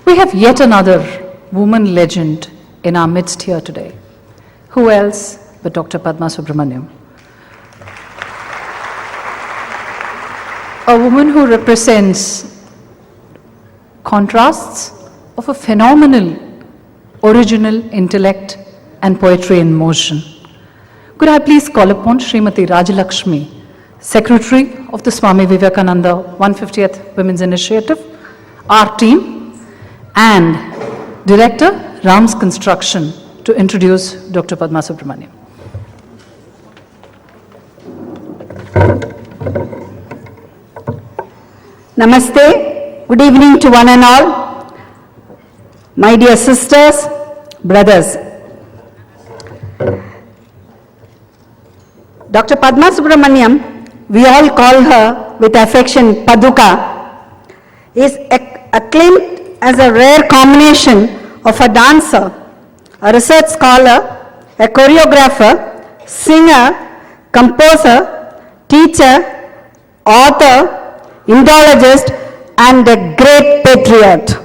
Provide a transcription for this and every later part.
We have yet another woman legend in our midst here today. Who else but Dr. Padma Subrahmanyam? A woman who represents contrasts of a phenomenal, original intellect and poetry in motion. Could I please call upon Srimati Rajashree, Secretary of the Swami Vivekananda 150th Women's Initiative, our team, and Director, Ram's Construction, to introduce Dr. Padma Subrahmanyam. Namaste, good evening to one and all, my dear sisters, brothers. Dr. Padma Subrahmanyam, we all call her with affection Paduka, is acclaimed as a rare combination of a dancer, a research scholar, a choreographer, singer, composer, teacher, author, Indologist, and a great patriot.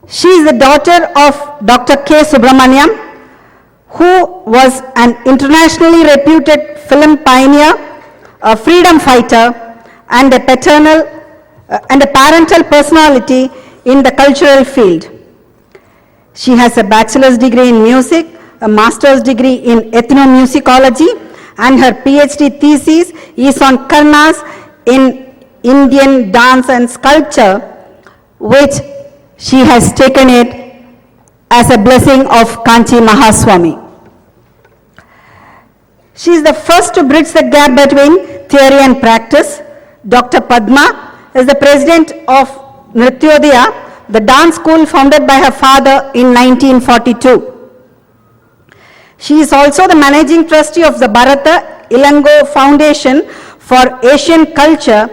She is the daughter of Dr. K. Subramaniam, who was an internationally reputed film pioneer, a freedom fighter, and a parental personality in the cultural field. She has a bachelor's degree in music, a master's degree in ethnomusicology, and her PhD thesis is on karnas in Indian dance and sculpture, which she has taken it as a blessing of Kanchi Mahaswami. She is the first to bridge the gap between theory and practice. Dr. Padma is the president of Nrithyodaya, the dance school founded by her father in 1942. She is also the managing trustee of the Bharata Ilango Foundation for Asian Culture,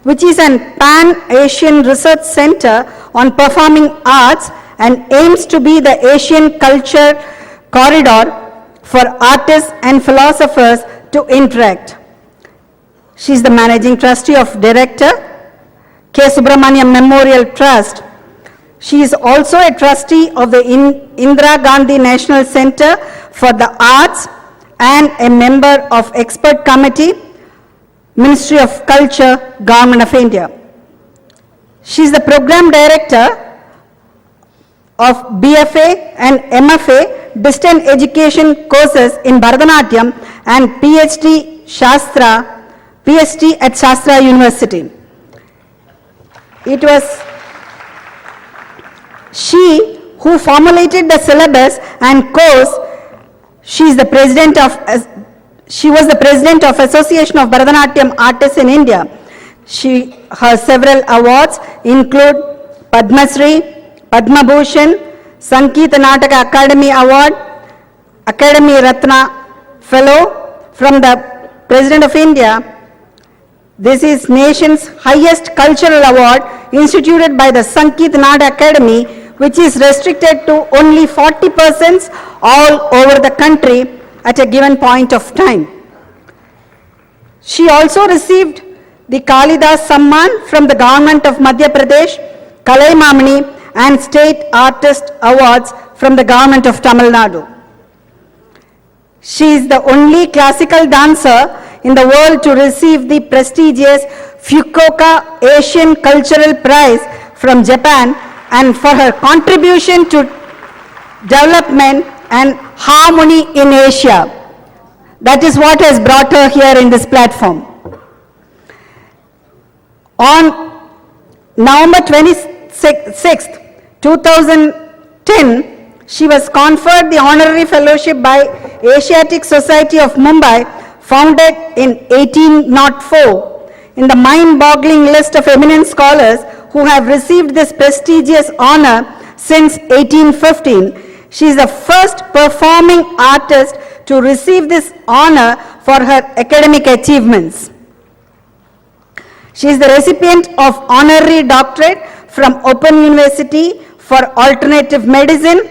which is a pan-Asian research center on performing arts and aims to be the Asian culture corridor for artists and philosophers to interact. She is the managing trustee of Director, K. Subramaniam Memorial Trust. She is also a trustee of the Indira Gandhi National Center for the Arts and a member of Expert Committee, Ministry of Culture, Government of India. She is the Program Director of BFA and MFA Distant Education courses in Bharatanatyam and PhD at Shastra University. It was she who formulated the syllabus and course. She was the president of Association of Bharatanatyam Artists in India. Her several awards include Padma Shri, Padma Bhushan, Sangeeta Nataka Academy Award, Academy Ratna Fellow from the President of India. This is nation's highest cultural award instituted by the Sangeeta Nataka Academy, which is restricted to only 40 persons all over the country at a given point of time. She also received the Kalidas Samman from the government of Madhya Pradesh, Kalaimamani, and State Artist Awards from the government of Tamil Nadu. She is the only classical dancer in the world to receive the prestigious Fukuoka Asian Cultural Prize from Japan, and for her contribution to development and harmony in Asia. That is what has brought her here in this platform. On November 26th, 2010, she was conferred the honorary fellowship by Asiatic Society of Mumbai, founded in 1804, in the mind-boggling list of eminent scholars who have received this prestigious honor since 1815. She is the first performing artist to receive this honor for her academic achievements. She is the recipient of honorary doctorate from Open University for Alternative Medicine,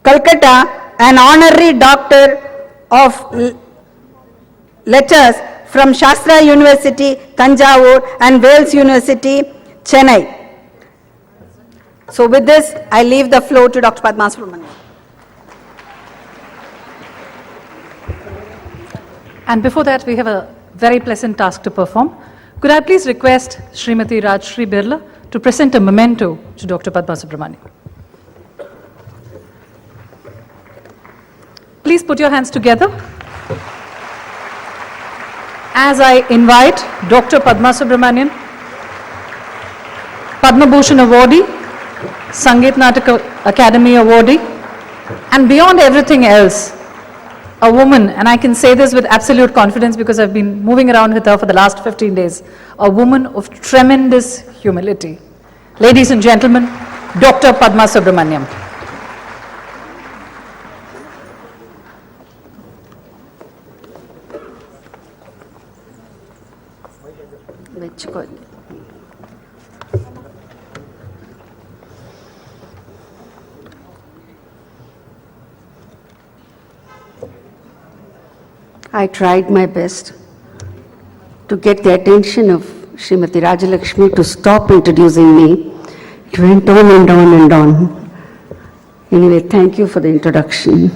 Calcutta, an honorary doctor of letters from Shastra University, Tanjavur, and Wales University, Chennai. So with this, I leave the floor to Dr. Padma Subrahmanyam. And before that, we have a very pleasant task to perform. Could I please request Srimati Rajashree Birla to present a memento to Dr. Padma Subrahmanyam. Please put your hands together as I invite Dr. Padma Subrahmanyam, Padma Bhushan awardee, Sangeet Natak Academy awardee, and beyond everything else, a woman, and I can say this with absolute confidence because I've been moving around with her for the last 15 days, a woman of tremendous humility. Ladies and gentlemen, Dr. Padma Subrahmanyam. I tried my best to get the attention of Srimati Rajalakshmi to stop introducing me. It went on and on and on. Anyway, thank you for the introduction.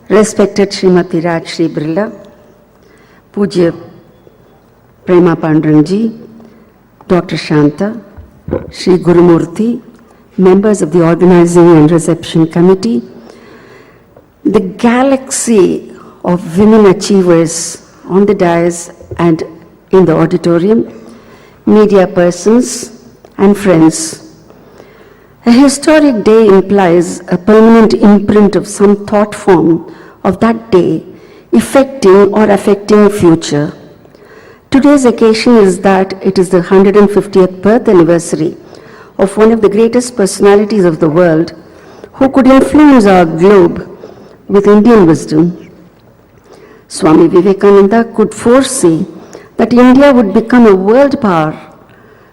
Respected Srimati Rajashree Birla, Pujya Prema Pandurang ji, Dr. Shanta, Shri Gurumurthy, members of the Organizing and Reception Committee, the galaxy of women achievers on the dais and in the auditorium, media persons and friends. A historic day implies a permanent imprint of some thought form of that day effecting or affecting future. Today's occasion is that it is the 150th birth anniversary of one of the greatest personalities of the world who could influence our globe with Indian wisdom. Swami Vivekananda could foresee that India would become a world power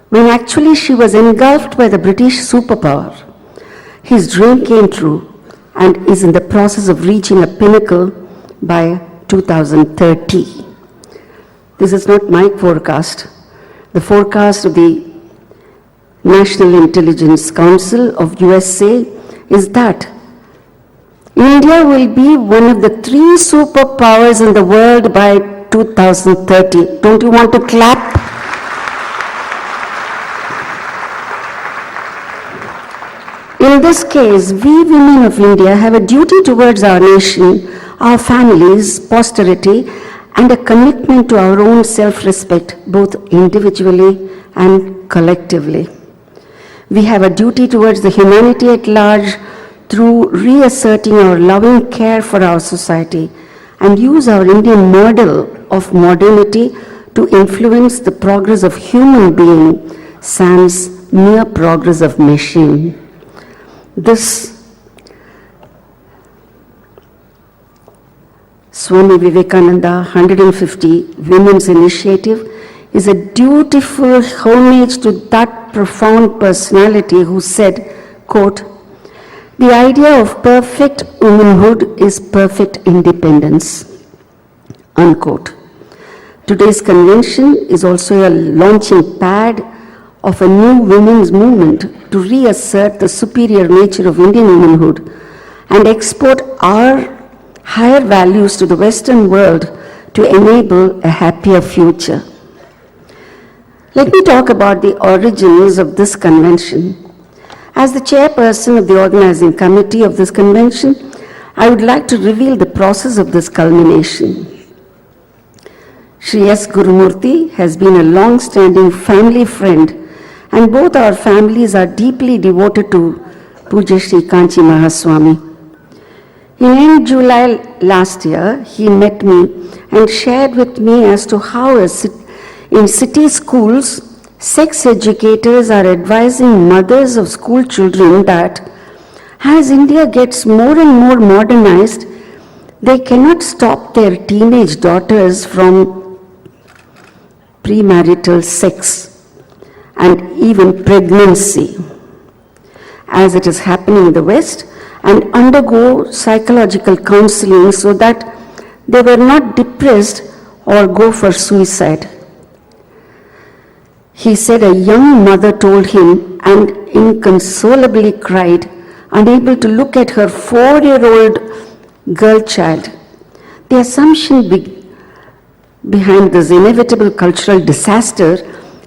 when actually she was engulfed by the British superpower. His dream came true and is in the process of reaching a pinnacle by 2030. This is not my forecast. The forecast of the National Intelligence Council of USA is that India will be one of the 3 superpowers in the world by 2030. Don't you want to clap? In this case, we women of India have a duty towards our nation, our families, posterity, and a commitment to our own self-respect, both individually and collectively. We have a duty towards the humanity at large through reasserting our loving care for our society and use our Indian model of modernity to influence the progress of human being sans mere progress of machine. This Swami Vivekananda 150 Women's Initiative is a dutiful homage to that profound personality who said, quote, "The idea of perfect womanhood is perfect independence," unquote. Today's convention is also a launching pad of a new women's movement to reassert the superior nature of Indian womanhood and export our higher values to the Western world to enable a happier future. Let me talk about the origins of this convention. As the chairperson of the organizing committee of this convention, I would like to reveal the process of this culmination. Shri S. Gurumurthy has been a long-standing family friend, and both our families are deeply devoted to Puja Shri Kanchi Mahaswami. In July last year, he met me and shared with me as to how in city schools, sex educators are advising mothers of school children that as India gets more and more modernized, they cannot stop their teenage daughters from premarital sex and even pregnancy. As it is happening in the West, and undergo psychological counseling so that they were not depressed or go for suicide. He said a young mother told him and inconsolably cried, unable to look at her 4-year-old girl child. The assumption behind this inevitable cultural disaster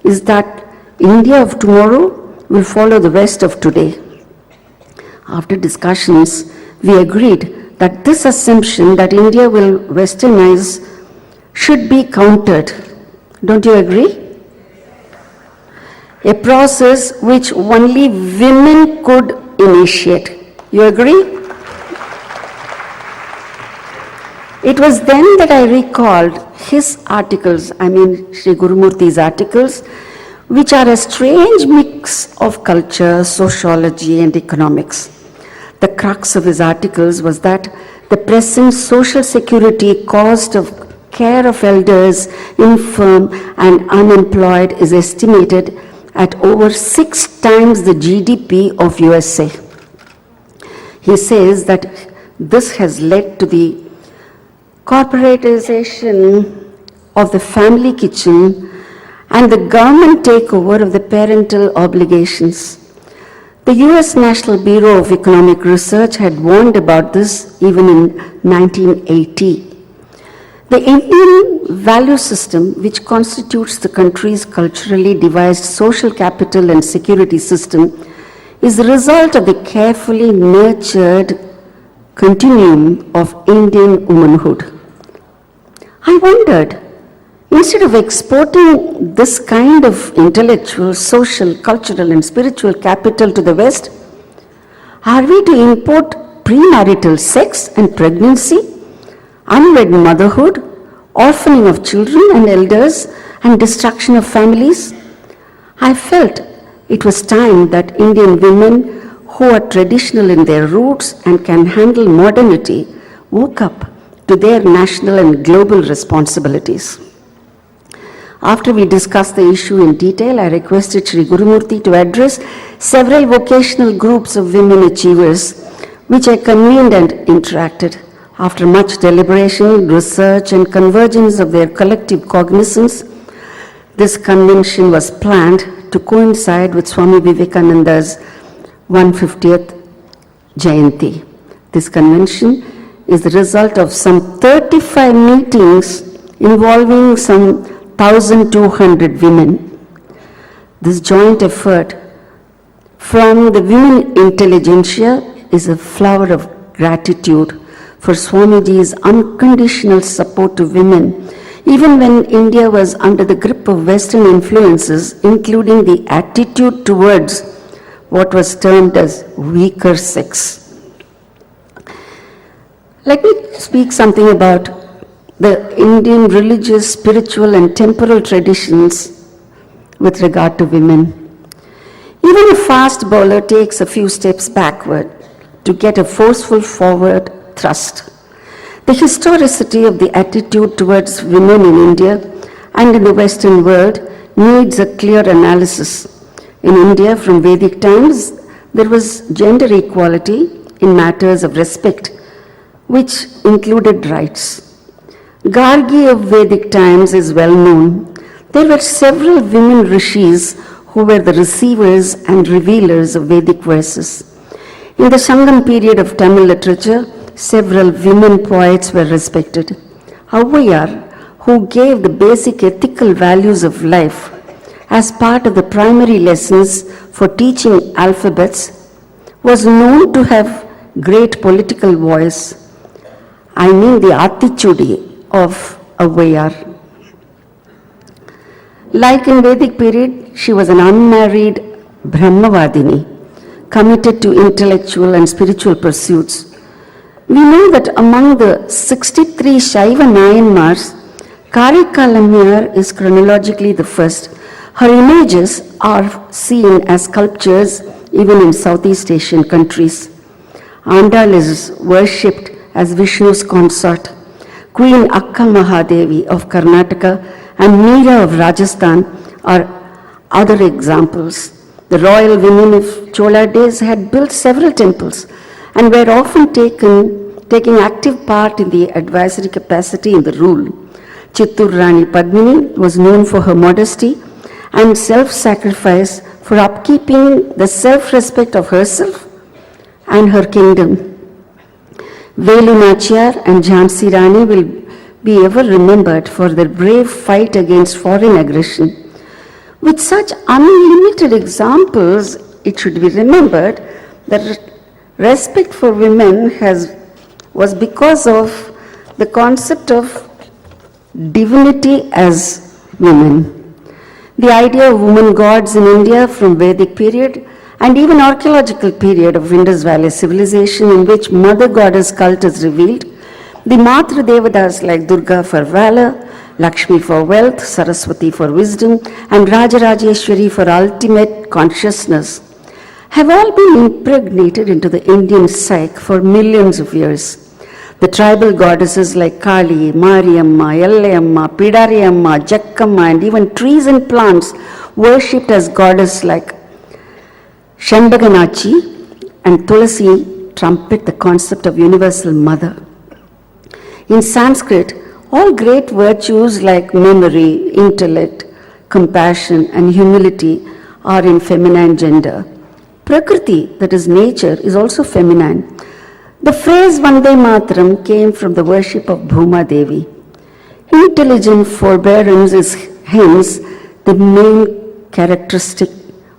is that India of tomorrow will follow the West of today. After discussions, we agreed that this assumption that India will westernize should be countered. Don't you agree? A process which only women could initiate. You agree? It was then that I recalled his articles, Sri Gurumurthy's articles, which are a strange mix of culture, sociology, and economics. The crux of his articles was that the present social security cost of care of elders, infirm, and unemployed is estimated at over 6 times the GDP of USA. He says that this has led to the corporatization of the family kitchen and the government takeover of the parental obligations. The US National Bureau of Economic Research had warned about this even in 1980. The Indian value system, which constitutes the country's culturally devised social capital and security system, is the result of the carefully nurtured continuum of Indian womanhood. I wondered, instead of exporting this kind of intellectual, social, cultural, and spiritual capital to the West, are we to import premarital sex and pregnancy, unwed motherhood, orphaning of children and elders, and destruction of families? I felt it was time that Indian women who are traditional in their roots and can handle modernity woke up to their national and global responsibilities. After we discussed the issue in detail, I requested Sri Gurumurthy to address several vocational groups of women achievers, which I convened and interacted. After much deliberation, research, and convergence of their collective cognizance, this convention was planned to coincide with Swami Vivekananda's 150th Jayanti. This convention is the result of some 35 meetings involving some 1,200 women. This joint effort from the women intelligentsia is a flower of gratitude for Swamiji's unconditional support to women, even when India was under the grip of Western influences, including the attitude towards what was termed as weaker sex. Let me speak something about the Indian religious, spiritual, and temporal traditions with regard to women. Even a fast bowler takes a few steps backward to get a forceful forward thrust. The historicity of the attitude towards women in India and in the Western world needs a clear analysis. In India, from Vedic times, there was gender equality in matters of respect, which included rights. Gargi of Vedic times is well known. There were several women rishis who were the receivers and revealers of Vedic verses. In the Sangam period of Tamil literature, several women poets were respected. Adyar, who gave the basic ethical values of life as part of the primary lessons for teaching alphabets, was known to have great political voice. I mean the attitude of Adyar. Like in Vedic period, she was an unmarried Brahmavadini, committed to intellectual and spiritual pursuits. We know that among the 63 Shaiva Nayanmars, Karikalamyar is chronologically the first. Her images are seen as sculptures even in Southeast Asian countries. Andal is worshipped as Vishnu's consort. Queen Akka Mahadevi of Karnataka and Meera of Rajasthan are other examples. The royal women of Chola days had built several temples, and were often taking active part in the advisory capacity in the rule. Chittur Rani Padmini was known for her modesty and self-sacrifice for upkeeping the self-respect of herself and her kingdom. Velu Nachiyar and Jhansi Rani will be ever remembered for their brave fight against foreign aggression. With such unlimited examples, it should be remembered that respect for women was because of the concept of divinity as women. The idea of woman gods in India from Vedic period and even archaeological period of Indus Valley civilization, in which mother goddess cult is revealed, the Matra Devatas like Durga for valor, Lakshmi for wealth, Saraswati for wisdom, and Rajarajeshwari for ultimate consciousness, have all been impregnated into the Indian psyche for millions of years. The tribal goddesses like Kali, Mariamma, Ellayamma, Pidariyamma, Jakkamma, and even trees and plants worshipped as goddess like Shambhaganachi and Tulasi trumpet the concept of universal mother. In Sanskrit, all great virtues like memory, intellect, compassion, and humility are in feminine gender. Prakriti, that is nature, is also feminine. The phrase Vande Mataram came from the worship of Bhuma Devi. Intelligent forbearance is hence the main characteristic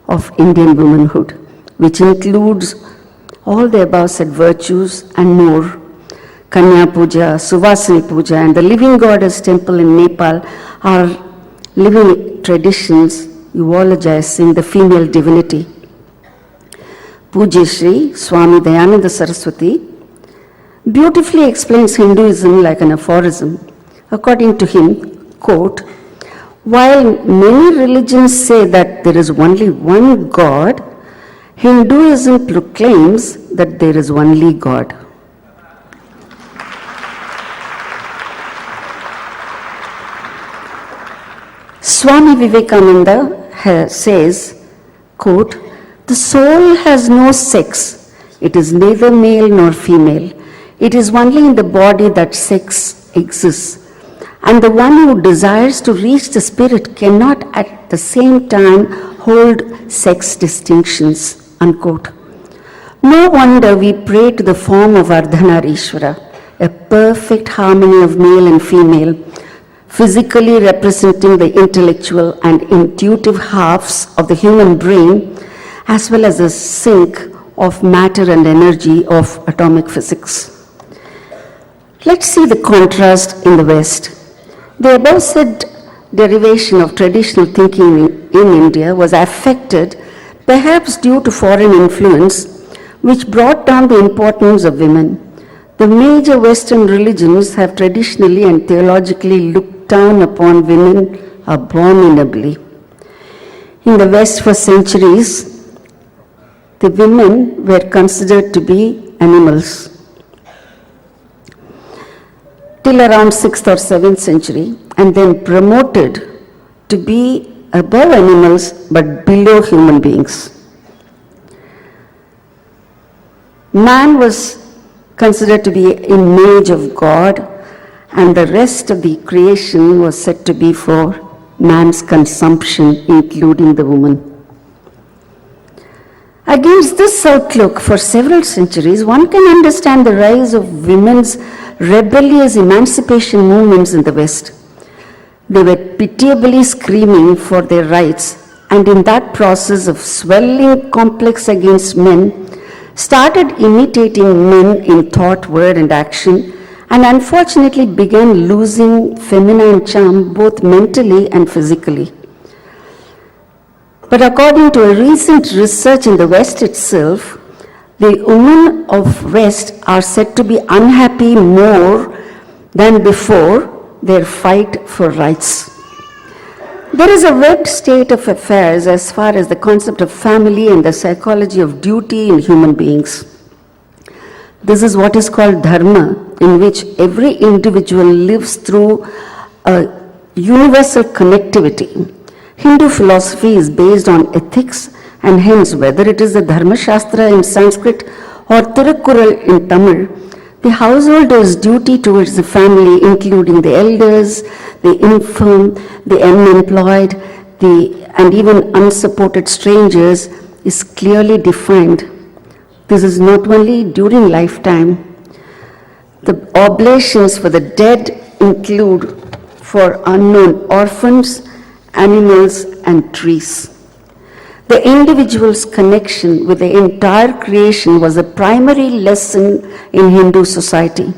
of Indian womanhood, which includes all the above said virtues and more. Kanya Puja, Suvasini Puja, and the living goddess temple in Nepal are living traditions eulogizing the female divinity. Pujyashri Swami Dayananda Saraswati beautifully explains Hinduism like an aphorism. According to him, quote, while many religions say that there is only one God, Hinduism proclaims that there is only God. Swami Vivekananda says, quote, the soul has no sex. It is neither male nor female. It is only in the body that sex exists. And the one who desires to reach the spirit cannot at the same time hold sex distinctions, unquote. No wonder we pray to the form of Ardhanarishwara, a perfect harmony of male and female, physically representing the intellectual and intuitive halves of the human brain, as well as a sink of matter and energy of atomic physics. Let's see the contrast in the West. The above said derivation of traditional thinking in India was affected, perhaps due to foreign influence, which brought down the importance of women. The major Western religions have traditionally and theologically looked down upon women abominably. In the West for centuries, the women were considered to be animals. Till around 6th or 7th century, and then promoted to be above animals but below human beings. Man was considered to be an image of God, and the rest of the creation was said to be for man's consumption, including the woman. Against this outlook, for several centuries, one can understand the rise of women's rebellious emancipation movements in the West. They were pitiably screaming for their rights, and in that process of swelling complex against men, started imitating men in thought, word, and action, and unfortunately began losing feminine charm both mentally and physically. But according to a recent research in the West itself, the women of West are said to be unhappy more than before their fight for rights. There is a webbed state of affairs as far as the concept of family and the psychology of duty in human beings. This is what is called dharma, in which every individual lives through a universal connectivity. Hindu philosophy is based on ethics, and hence whether it is the Dharma Shastra in Sanskrit or Tirukkural in Tamil, the householder's duty towards the family, including the elders, the infirm, the unemployed, and even unsupported strangers, is clearly defined. This is not only during lifetime. The oblations for the dead include for unknown orphans, animals, and trees. The individual's connection with the entire creation was a primary lesson in Hindu society.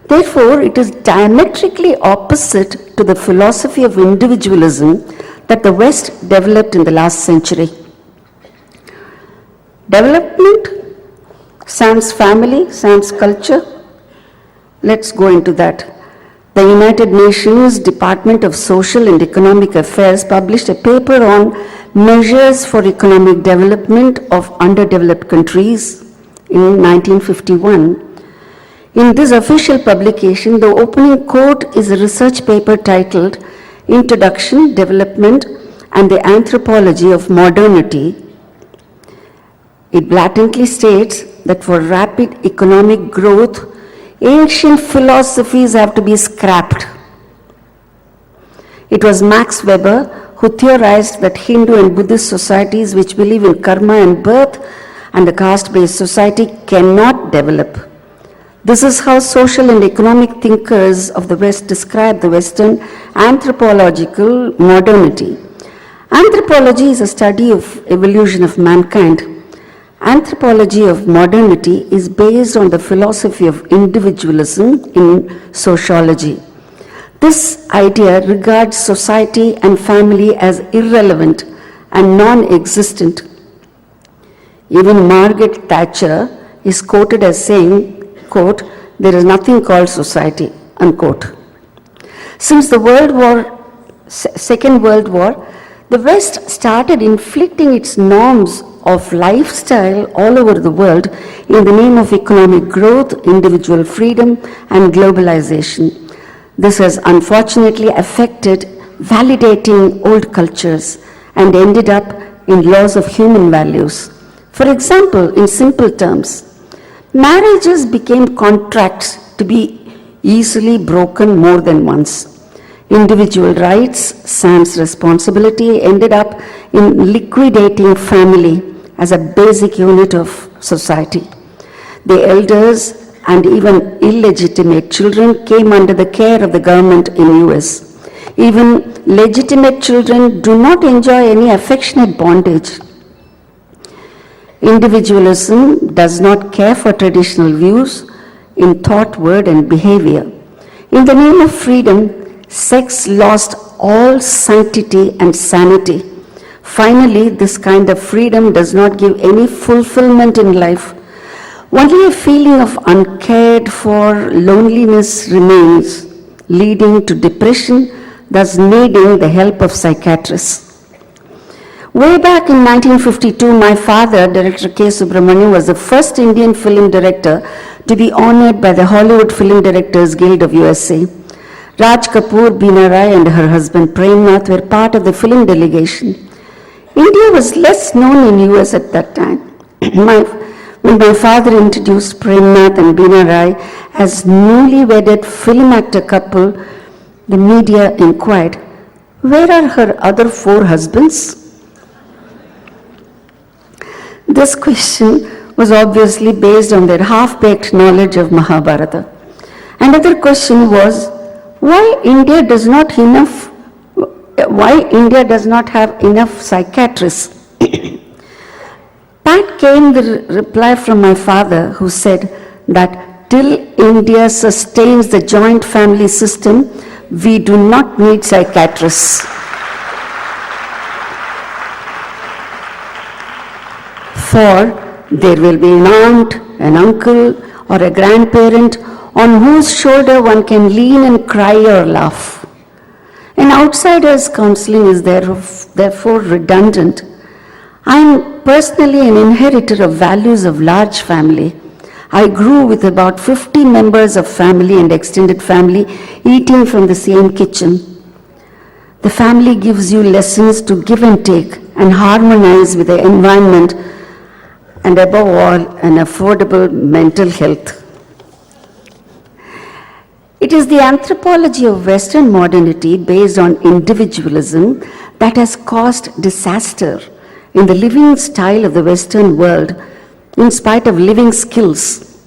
Therefore, it is diametrically opposite to the philosophy of individualism that the West developed in the last century. Development sans family, sans culture. Let's go into that. The United Nations Department of Social and Economic Affairs published a paper on measures for economic development of underdeveloped countries in 1951. In this official publication, the opening quote is a research paper titled Introduction, Development, and the Anthropology of Modernity. It blatantly states that for rapid economic growth, ancient philosophies have to be scrapped. It was Max Weber who theorized that Hindu and Buddhist societies which believe in karma and birth and a caste-based society cannot develop. This is how social and economic thinkers of the West describe the Western anthropological modernity. Anthropology is a study of evolution of mankind. Anthropology of modernity is based on the philosophy of individualism in sociology. This idea regards society and family as irrelevant and non-existent. Even Margaret Thatcher is quoted as saying, quote, "There is nothing called society," unquote. Since the Second World War, the West started inflicting its norms of lifestyle all over the world in the name of economic growth, individual freedom, and globalization. This has unfortunately affected validating old cultures and ended up in loss of human values. For example, in simple terms, marriages became contracts to be easily broken more than once. Individual rights, sans responsibility, ended up in liquidating family as a basic unit of society. The elders and even illegitimate children came under the care of the government in US. Even legitimate children do not enjoy any affectionate bondage. Individualism does not care for traditional views in thought, word, and behavior. In the name of freedom, sex lost all sanctity and sanity. Finally, this kind of freedom does not give any fulfillment in life. Only a feeling of uncared for loneliness remains, leading to depression, thus needing the help of psychiatrists. Way back in 1952, my father, Director K. Subrahmanyam, was the first Indian film director to be honored by the Hollywood Film Directors Guild of USA. Raj Kapoor, Beena Rai, and her husband Prema were part of the film delegation. India was less known in US at that time. When my father introduced Prema and Beena Rai as newly wedded film actor couple, the media inquired, "Where are her other 4 husbands?" This question was obviously based on their half-baked knowledge of Mahabharata. Another question was, why India does not have enough psychiatrists. Back came the reply from my father, who said that till India sustains the joint family system, we do not need psychiatrists. For there will be an aunt, an uncle, or a grandparent on whose shoulder one can lean and cry or laugh. An outsider's counseling is therefore redundant. I am personally an inheritor of values of large family. I grew with about 50 members of family and extended family eating from the same kitchen. The family gives you lessons to give and take and harmonize with the environment. and above all, an affordable mental health. It is the anthropology of Western modernity based on individualism that has caused disaster in the living style of the Western world in spite of living skills.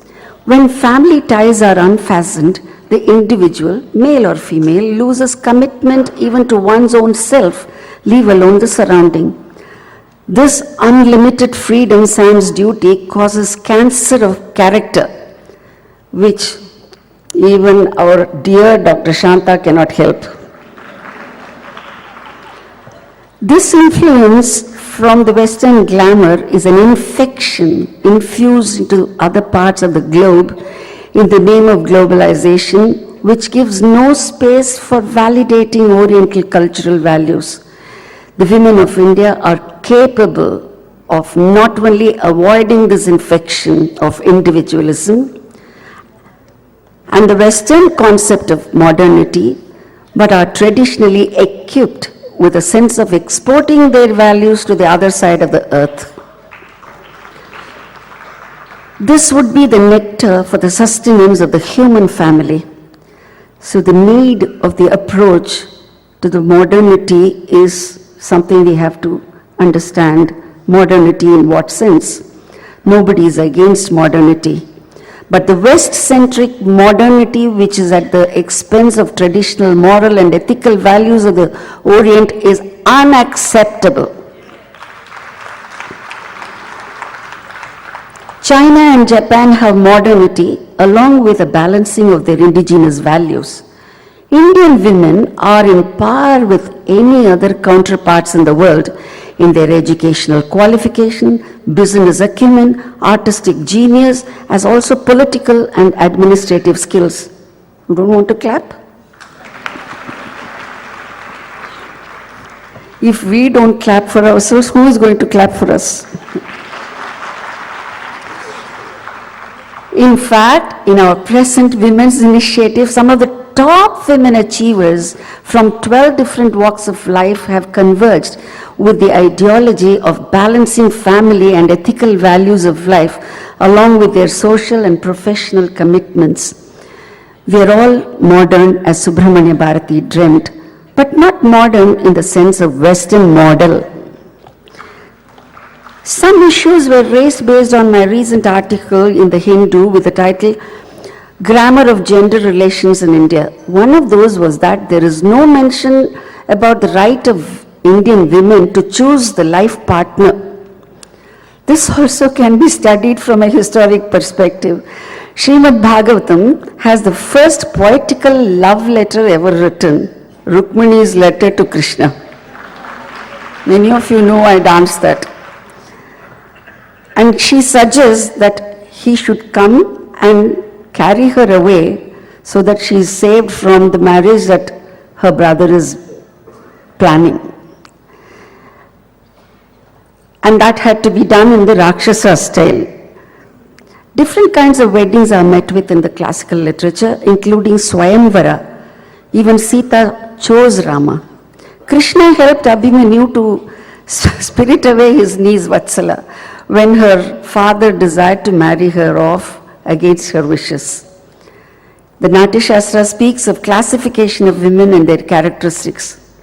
When family ties are unfastened, the individual, male or female, loses commitment even to one's own self, leave alone the surrounding. This unlimited freedom sans duty causes cancer of character, which even our dear Dr. Shanta cannot help. This influence from the Western glamour is an infection infused into other parts of the globe in the name of globalization, which gives no space for validating Oriental cultural values. The women of India are capable of not only avoiding this infection of individualism and the Western concept of modernity, but are traditionally equipped with a sense of exporting their values to the other side of the earth. This would be the nectar for the sustenance of the human family. So the need of the approach to the modernity is something we have to understand. Modernity in what sense? Nobody is against modernity. But the West-centric modernity, which is at the expense of traditional moral and ethical values of the Orient, is unacceptable. China and Japan have modernity along with a balancing of their indigenous values. Indian women are in par with any other counterparts in the world in their educational qualification, business acumen, artistic genius, as also political and administrative skills. You don't want to clap? If we don't clap for ourselves, who is going to clap for us? In fact, in our present women's initiative, some of the top women achievers from 12 different walks of life have converged with the ideology of balancing family and ethical values of life along with their social and professional commitments. We are all modern as Subramanya Bharati dreamt, but not modern in the sense of Western model. Some issues were raised based on my recent article in the Hindu with the title Grammar of Gender Relations in India. One of those was that there is no mention about the right of Indian women to choose the life partner. This also can be studied from a historic perspective. Srimad Bhagavatam has the first poetical love letter ever written, Rukmani's letter to Krishna. Many of you know I danced that. And she suggests that he should come and carry her away so that she is saved from the marriage that her brother is planning. And that had to be done in the Rakshasa style. Different kinds of weddings are met with in the classical literature, including Swayamvara. Even Sita chose Rama. Krishna helped Abhimanyu to spirit away his niece Vatsala when her father desired to marry her off against her wishes. The Natya Shastra speaks of classification of women and their characteristics.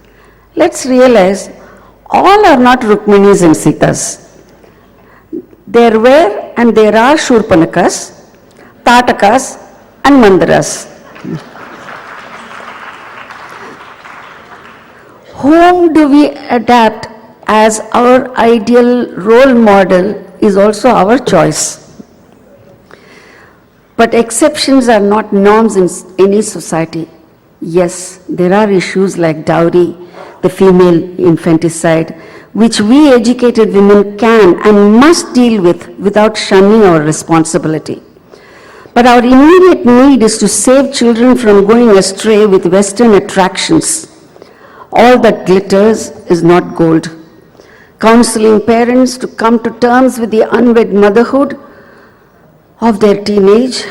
Let's realize all are not Rukmanis and Sitas. There were and there are Shurpanakas, Tatakas and Mandaras. Whom do we adapt as our ideal role model is also our choice. But exceptions are not norms in any society. Yes, there are issues like dowry, the female infanticide, which we educated women can and must deal with without shunning our responsibility. But our immediate need is to save children from going astray with Western attractions. All that glitters is not gold. Counseling parents to come to terms with the unwed motherhood of their teenage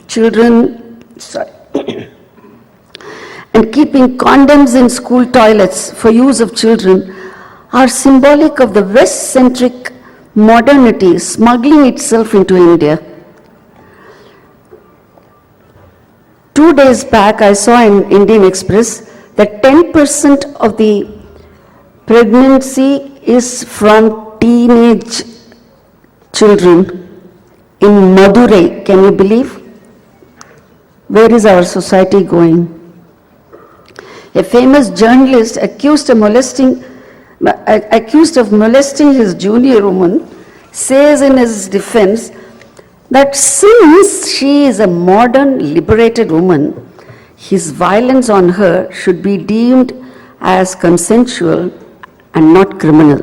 children, and keeping condoms in school toilets for use of children are symbolic of the West-centric modernity smuggling itself into India. 2 days back, I saw in Indian Express that 10% of the pregnancy is from teenage children in Madurai. Can you believe? Where is our society going? A famous journalist accused of molesting his junior woman says in his defense that since she is a modern liberated woman, his violence on her should be deemed as consensual and not criminal.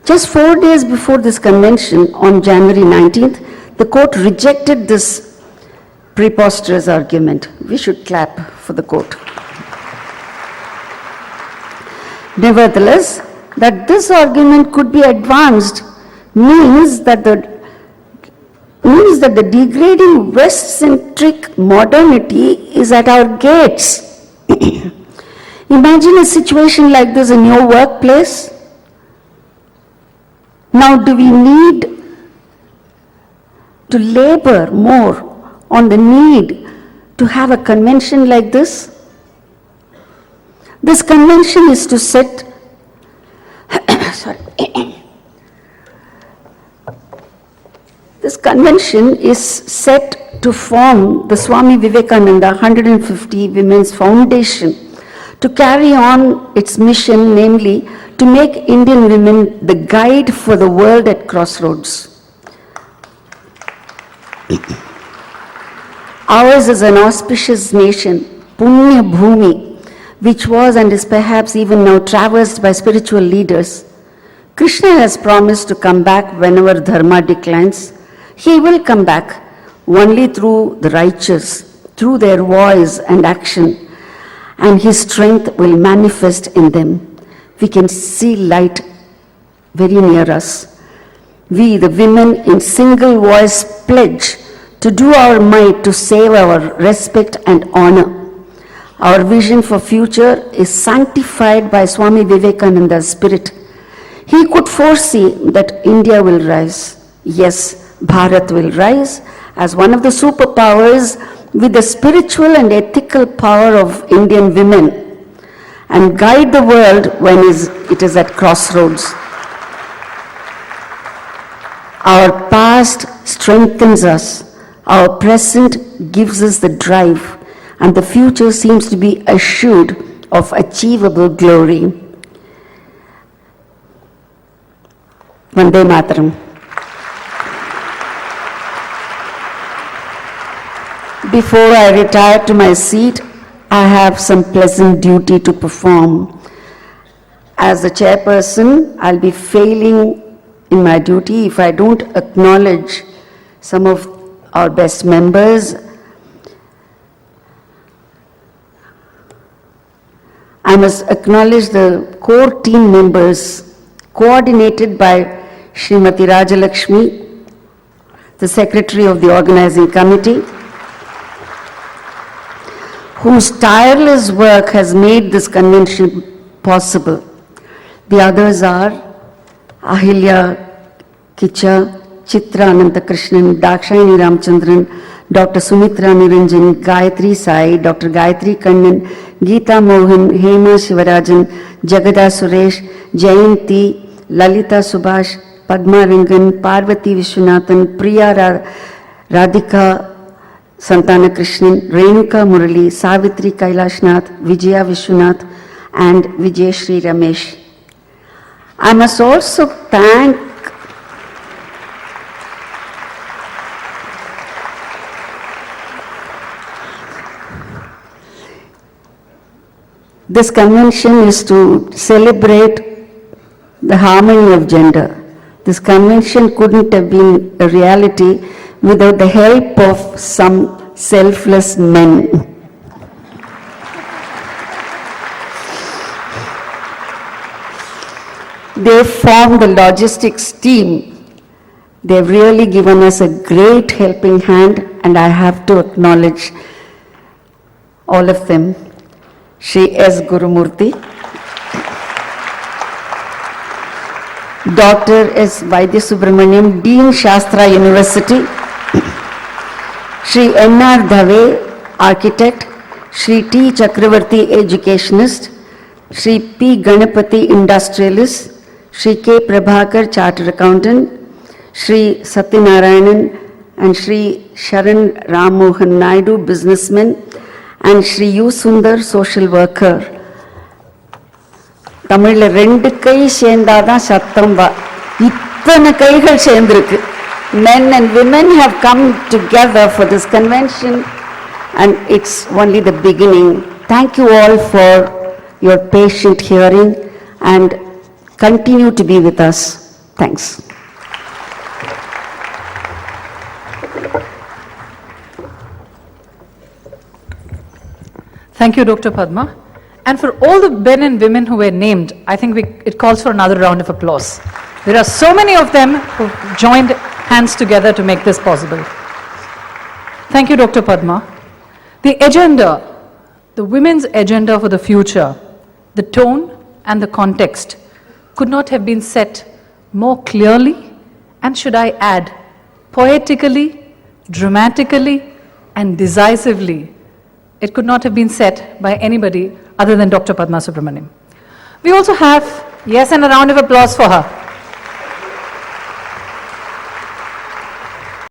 Just 4 days before this convention, on January 19th, the court rejected this preposterous argument. We should clap for the court. Nevertheless, that this argument could be advanced means that the degrading West-centric modernity is at our gates. Imagine a situation like this in your workplace. Now, do we need to labor more on the need to have a convention like this? This convention is to set This convention is set to form the Swami Vivekananda 150 Women's Foundation to carry on its mission, namely to make Indian women the guide for the world at crossroads. Ours is an auspicious nation, Punya Bhumi, which was and is perhaps even now traversed by spiritual leaders. Krishna has promised to come back whenever dharma declines. He will come back only through the righteous, through their voice and action, and his strength will manifest in them. We can see light very near us. We, the women, in single voice pledge to do our might to save our respect and honor. Our vision for future is sanctified by Swami Vivekananda's spirit. He could foresee that India will rise. Yes, Bharat will rise as one of the superpowers with the spiritual and ethical power of Indian women and guide the world when it is at crossroads. Our past strengthens us, our present gives us the drive, and the future seems to be assured of achievable glory. Vande Mataram. Before I retire to my seat, I have some pleasant duty to perform. As the chairperson, I'll be failing in my duty if I don't acknowledge some of our best members. I must acknowledge the core team members coordinated by Srimati Rajashree, the secretary of the organizing committee, whose tireless work has made this convention possible. The others are Ahilya Kicha, Chitra Anantakrishnan, Dakshayani Ramchandran, Dr. Sumitra Niranjan, Gayatri Sai, Dr. Gayatri Kannan, Geeta Mohan, Hema Shivarajan, Jagada Suresh, Jayanti, Lalita Subhash, Padma Rangan, Parvati Vishwanathan, Priya Radhika Santana Krishnan, Renuka Murali, Savitri Kailashnath, Vijaya Vishwanath, and Vijayashree Ramesh. I must also thank this convention is to celebrate the harmony of gender. This convention couldn't have been a reality without the help of some selfless men. They formed the logistics team. They've really given us a great helping hand, and I have to acknowledge all of them. Shri S. Gurumurthy, Dr. S. Vaidya Subrahmanyam, Dean Shastra University, Shri N.R. Dhave, Architect, Shri T. Chakravarti, Educationist, Shri P. Ganapati, Industrialist, Shri K. Prabhakar, Chartered Accountant, Shri Satyanarayanan and Shri Sharan Ram Mohan Naidu, Businessman, and Shri U. Sundar, Social Worker. தமிழ்ல ரெண்டு கை சேர்ந்தாதான் சத்தம் இத்தனை கைகள் சேர்ந்திருக்கு. Men and women have come together for this convention and it's only the beginning. Thank you all for your patient hearing and continue to be with us. Thanks. Thank you, Dr. Padma. And for all the men and women who were named, I think it calls for another round of applause. There are so many of them who joined hands together to make this possible. Thank you, Dr. Padma. The agenda, the women's agenda for the future, the tone and the context could not have been set more clearly, and should I add, poetically, dramatically, and decisively. It could not have been set by anybody other than Dr. Padma Subrahmanyam. We also have, yes, and a round of applause for her.